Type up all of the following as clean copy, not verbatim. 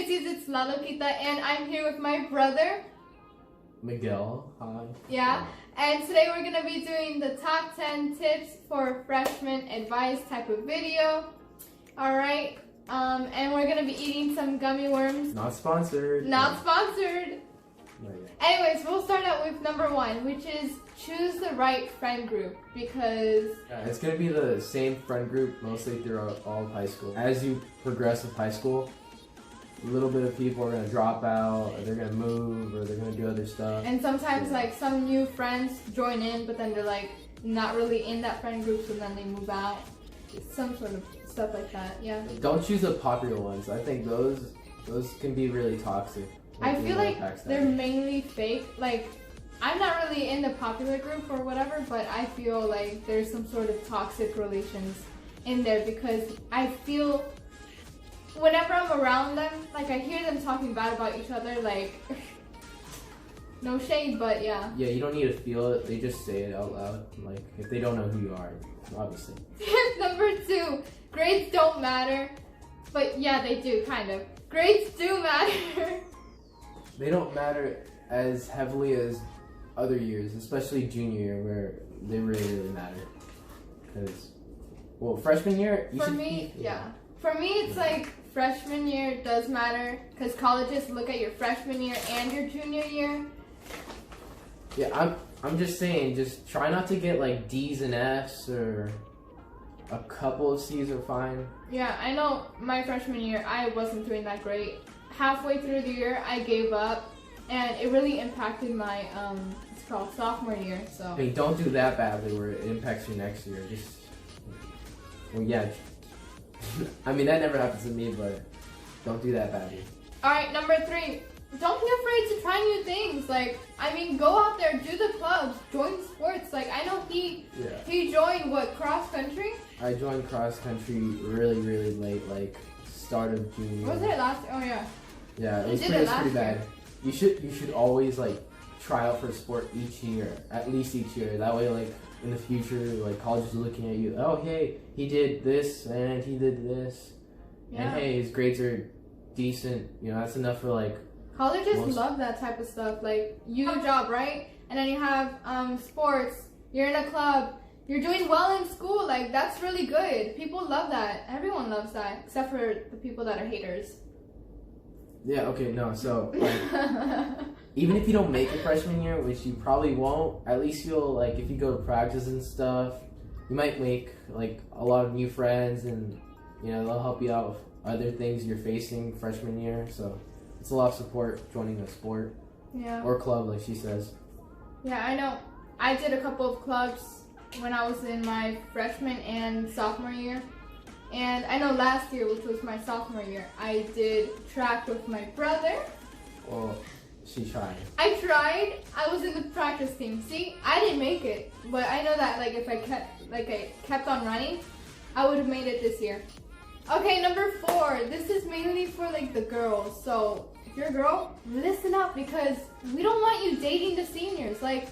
crazies? It's Lalokita, and I'm here with my brother, Miguel. Hi. Yeah, and today we're gonna be doing the top 10 tips for freshman advice type of video. Alright, and we're gonna be eating some gummy worms. Not sponsored. Not sponsored. Not yet. Anyways, we'll start out with number 1, which is choose the right friend group, because It's gonna be the same friend group mostly throughout all of high school. As you progress with high school, a little bit of people are gonna drop out, or they're gonna move, or they're gonna do other stuff. and sometimes like some new friends join in, but then they're like not really in that friend group, so then they move out. Some sort of stuff like that, yeah. Don't choose the popular ones. I think those can be really toxic. I feel like they're backstabbing. mainly fake. Like, I'm not really in the popular group or whatever, but I feel like there's some sort of toxic relations in there, because I feel whenever I'm around them, like I hear them talking bad about each other, like no shade, but yeah. Yeah, you don't need to feel it. They just say it out loud. Like, if they don't know who you are, obviously. Number 2, grades don't matter, but yeah, they do, kind of. Grades do matter. They don't matter as heavily as other years, especially junior year, where they really matter. Because, well, freshman year, For me, it's like freshman year does matter, because colleges look at your freshman year and your junior year. Yeah, I'm just saying, just try not to get like D's and F's, or a couple of C's are fine. Yeah, I know my freshman year, I wasn't doing that great. Halfway through the year, I gave up, and it really impacted my, it's called sophomore year, so. Hey, don't do that badly where it impacts you next year. Just, well, yeah. I mean, that never happens to me, but don't do that badly. Alright, number 3, don't be afraid to try new things. Like, I mean, go out there, do the clubs, join sports. Like, I know he joined, cross country? I joined cross country really, really late, like start of junior year. Was it last year? Oh, yeah. Yeah, it was You did it pretty last bad. You should always like try out for a sport each year, at least each year. That way, like in the future, like colleges are looking at you. Oh, hey, he did this and he did this, and hey, his grades are decent. You know, that's enough for like. Colleges love that type of stuff. Like, you have a job, right? And then you have sports. You're in a club. You're doing well in school. Like, that's really good. People love that. Everyone loves that, except for the people that are haters. Yeah. Okay. No. So like, even if you don't make it freshman year, which you probably won't, at least you'll like if you go to practice and stuff, you might make like a lot of new friends, and you know they'll help you out with other things you're facing freshman year. So it's a lot of support joining a sport or club, like she says. Yeah, I know. I did a couple of clubs when I was in my freshman and sophomore year. And I know last year, which was my sophomore year, I did track with my brother. Well, she tried. I tried. I was in the practice team. See, I didn't make it, but I know that like if I kept on running, I would have made it this year. Okay, number 4. This is mainly for like the girls. So if you're a girl, listen up, because we don't want you dating the seniors. Like,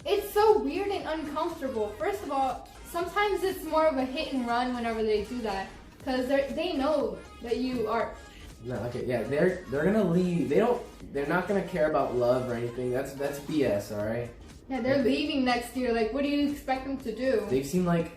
it's so weird and uncomfortable. First of all, sometimes it's more of a hit and run whenever they do that, because they know that you are. No, okay, yeah, they're gonna leave. They're not gonna care about love or anything. That's BS, all right. Yeah, they're leaving next year. Like, what do you expect them to do? They've seen like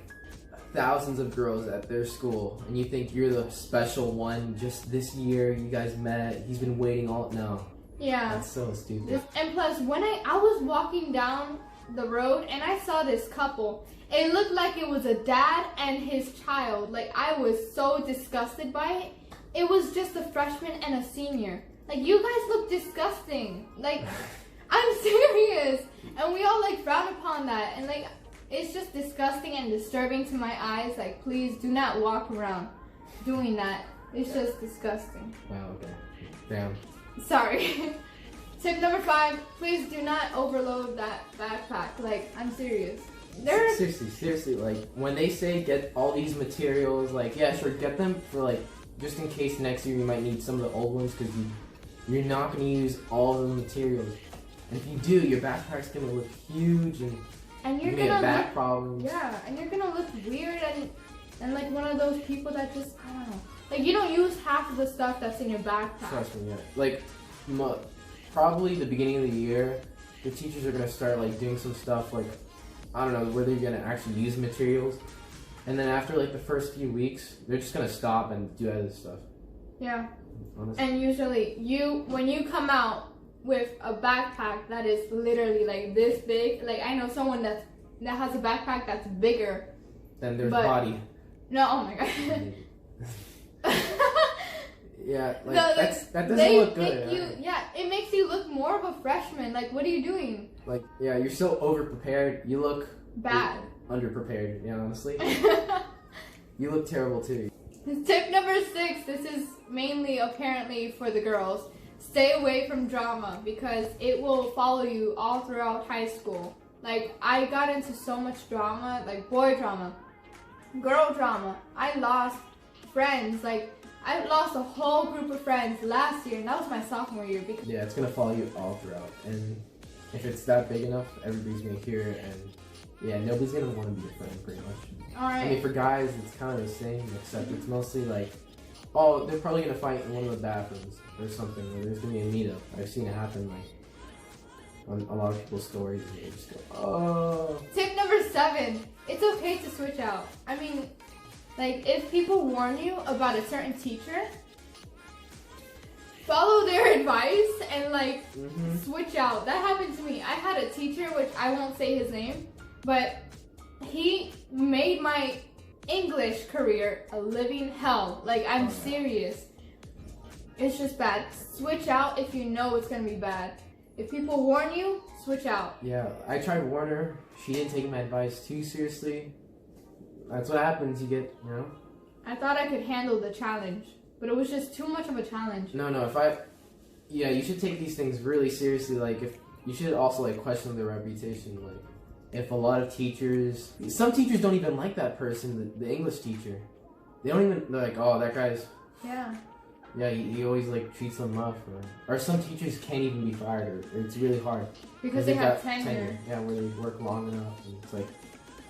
thousands of girls at their school, and you think you're the special one. Just this year, you guys met. He's been waiting all. No. Yeah. That's so stupid. And plus, when I was walking down the road and I saw this couple, it looked like it was a dad and his child. Like, I was so disgusted by it. It was just a freshman and a senior. Like, you guys look disgusting. Like, I'm serious. And we all like frown upon that. And like, it's just disgusting and disturbing to my eyes. Like, please do not walk around doing that. It's just disgusting. Wow, okay. Damn. Sorry. Tip number 5, please do not overload that backpack. Like, I'm serious. Seriously, like, when they say get all these materials, like, yeah, sure, get them for, like, just in case next year you might need some of the old ones, because you're not going to use all the materials. And if you do, your backpack's going to look huge, and you're going to have back problems. Yeah, and you're going to look weird and like one of those people that just, I don't know. Like, you don't use half of the stuff that's in your backpack. Freshman year. Like, probably the beginning of the year, the teachers are going to start, like, doing some stuff, like, I don't know, where they're going to actually use materials. And then after, like, the first few weeks, they're just going to stop and do other stuff. Yeah. Honestly. And usually, when you come out with a backpack that is literally, like, this big, like, I know someone that has a backpack that's bigger than their body. No, oh my god. Yeah, like, that doesn't look good. Right? Yeah, it makes you look more of a freshman. Like, what are you doing? Like, yeah, you're so over-prepared. You look... bad. Under-prepared, yeah, honestly. You look terrible, too. Tip number 6, this is mainly, apparently, for the girls. Stay away from drama, because it will follow you all throughout high school. Like, I got into so much drama, like boy drama, girl drama. I lost friends, like, I lost a whole group of friends last year, and that was my sophomore year. Because yeah, it's gonna follow you all throughout, and if it's that big enough, everybody's gonna hear it, and yeah, nobody's gonna want to be your friend, pretty much. Alright. I mean, for guys, it's kind of the same, except it's mostly like, oh, they're probably gonna fight in one of the bathrooms or something, or there's gonna be a meetup. I've seen it happen, like, on a lot of people's stories, and they just go, oh. Tip number 7, it's okay to switch out. I mean, like, if people warn you about a certain teacher, follow their advice and, like, switch out. That happened to me. I had a teacher, which I won't say his name, but he made my English career a living hell. Like, I'm serious. It's just bad. Switch out if you know it's gonna be bad. If people warn you, switch out. Yeah, I tried to warn her. She didn't take my advice too seriously. That's what happens, you get, you know? I thought I could handle the challenge, but it was just too much of a challenge. No, yeah, you should take these things really seriously. Like, if you should also, like, question their reputation. Like, if a lot of teachers, some teachers don't even like that person, the English teacher. They don't even, they're like, oh, that guy's, yeah, he always, like, treats them rough. Or some teachers can't even be fired, or it's really hard. Because they have tenure. Yeah, where they work long enough, and it's like,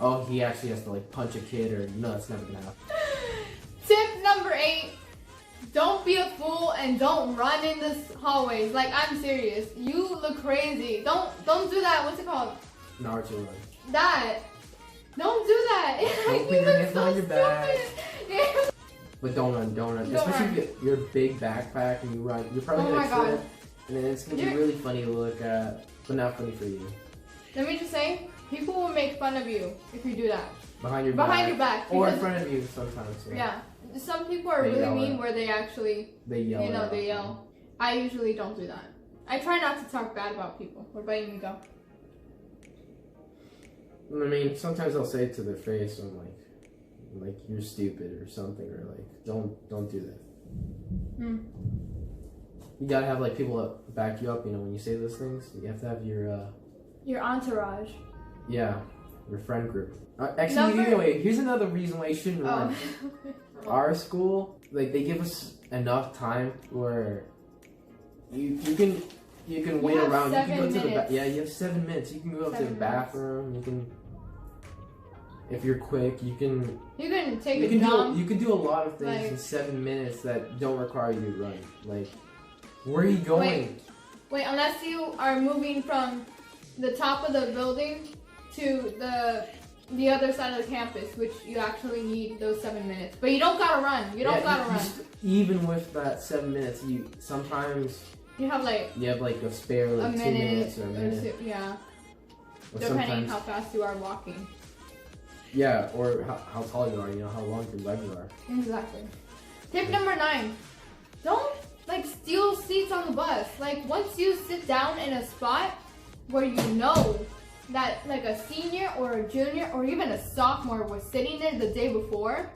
oh, he actually has to, like, punch a kid, or no, that's never gonna happen. Tip number 8, don't be a fool and don't run in the hallways. Like, I'm serious. You look crazy. Don't do that. What's it called? Naruto run. That. Don't do that. Don't put your hands behind your back. But don't run. Especially if you're a big backpack and you run. You're probably gonna trip, and then it's gonna be really funny to look at, but not funny for you. Let me just say, people will make fun of you if you do that. Behind your back. Or in front of you sometimes. Yeah. Some people are really mean where they actually, they yell. They yell. I usually don't do that. I try not to talk bad about people. What about you, Miguel? I mean, sometimes they'll say it to their face, and like you're stupid or something, or like don't do that. You gotta have like people that back you up. You know, when you say those things, you have to have your entourage. Yeah, your friend group. Actually, anyway, here's another reason why you shouldn't run. Our school, like, they give us enough time where you can wait around. You can go to the you have 7 minutes. You can go up to the bathroom. You can, if you're quick, you can take a dump. You can do a lot of things in 7 minutes that don't require you to run. Like, where are you going? Wait, unless you are moving from the top of the building to the other side of the campus, which you actually need those 7 minutes. But you don't gotta run. You don't gotta run. Even with that 7 minutes, you have like a spare like 2 minutes or a minute. Yeah. Depending how fast you are walking. Yeah, or how tall you are. You know how long your legs are. Exactly. Tip number 9: don't like steal seats on the bus. Like, once you sit down in a spot where you know that like a senior or a junior or even a sophomore was sitting there the day before,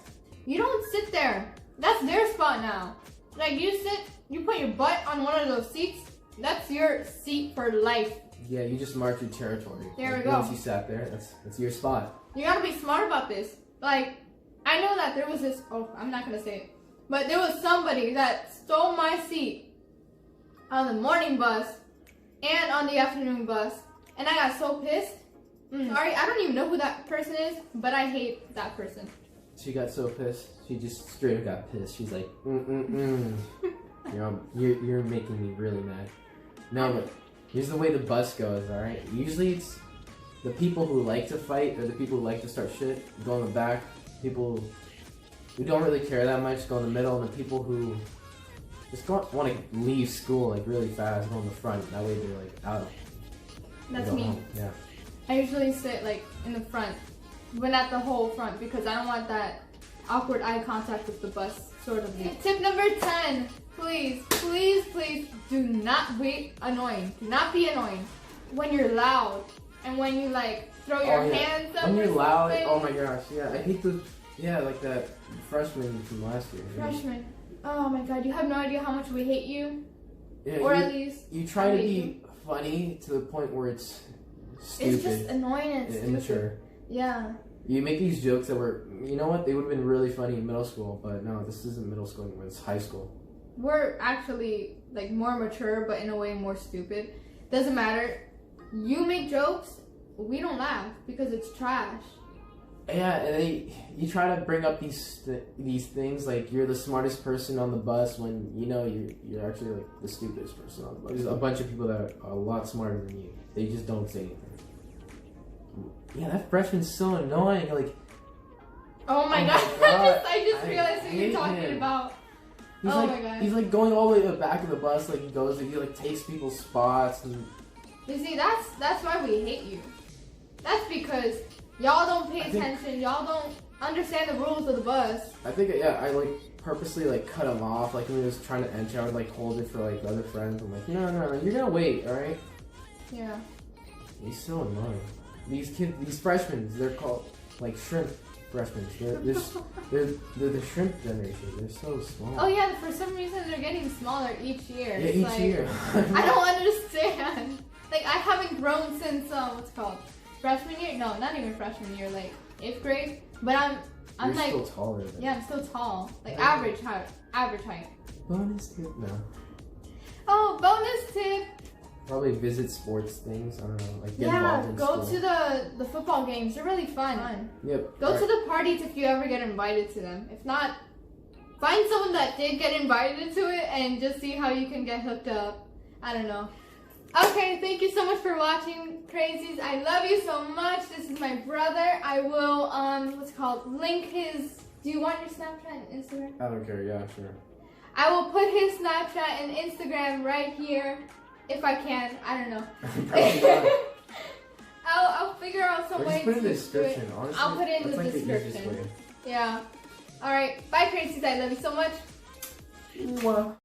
you don't sit there. That's their spot now. Like, you put your butt on one of those seats, that's your seat for life. Yeah, you just mark your territory. There we go. Once you sat there, that's your spot. You gotta be smart about this. Like, I know that there was this, I'm not gonna say it, but there was somebody that stole my seat on the morning bus and on the afternoon bus. And I got so pissed. Sorry, I don't even know who that person is, but I hate that person. she got so pissed. She just straight up got pissed. She's like, you're making me really mad. No, but here's the way the bus goes, alright? Usually it's the people who like to fight or the people who like to start shit go in the back. People who don't really care that much go in the middle, and the people who just want to leave school like really fast go in the front. That way they're like out. That's me. Home. Yeah. I usually sit like in the front, but not the whole front because I don't want that awkward eye contact with the bus sort of thing. Tip number 10. Please, please, please do not be annoying. Do not be annoying when you're loud and when you like throw your hands up. When you're or loud, something. oh my gosh, yeah, I hate the, like that freshman from last year. Freshman. Oh my god, you have no idea how much we hate you. Yeah, or at least you try to be funny to the point where it's stupid. It's just annoying and stupid. Immature. Yeah. You make these jokes that were, you know what, they would have been really funny in middle school, but no, this isn't middle school anymore, it's high school. We're actually like more mature, but in a way more stupid. Doesn't matter. You make jokes, we don't laugh because it's trash. Yeah, and you try to bring up these things like you're the smartest person on the bus when you know you're actually like the stupidest person on the bus. There's a bunch of people that are a lot smarter than you. They just don't say anything. Yeah, that freshman's so annoying. Like, oh my god! I just realized what you're talking about. He's my god! He's like going all the way to the back of the bus. Like he like takes people's spots and. You see, that's why we hate you. That's because y'all don't pay attention. Y'all don't understand the rules of the bus. I think I like purposely like cut him off. Like when he was trying to enter, I would like hold it for like other friends. I'm like, no, you're gonna wait, all right? Yeah. He's so annoying. These kids, these freshmen, they're called like shrimp freshmen. They're the shrimp generation. They're so small. Oh yeah, for some reason they're getting smaller each year. Yeah, each year. I don't understand. Like I haven't grown since what's it called? Freshman year? No, not even freshman year. Like 8th grade. But I'm You're like still taller than I'm still tall. Like average height. Bonus tip, no. Oh, bonus tip. Probably visit sports things. I don't know, like get involved in go school. to the football games. They're really fun. Yep. Go to the parties if you ever get invited to them. If not, find someone that did get invited to it and just see how you can get hooked up. I don't know. Okay, thank you so much for watching, crazies. I love you so much. This is my brother. I will link his. Do you want your Snapchat and Instagram? I don't care. Yeah, sure. I will put his Snapchat and Instagram right here. If I can, I don't know. Probably not. I'll figure out some way just put it in the to description. do it. Honestly, I'll put it in the like description. Yeah. All right. Bye, crazies. I love you so much. Mwah.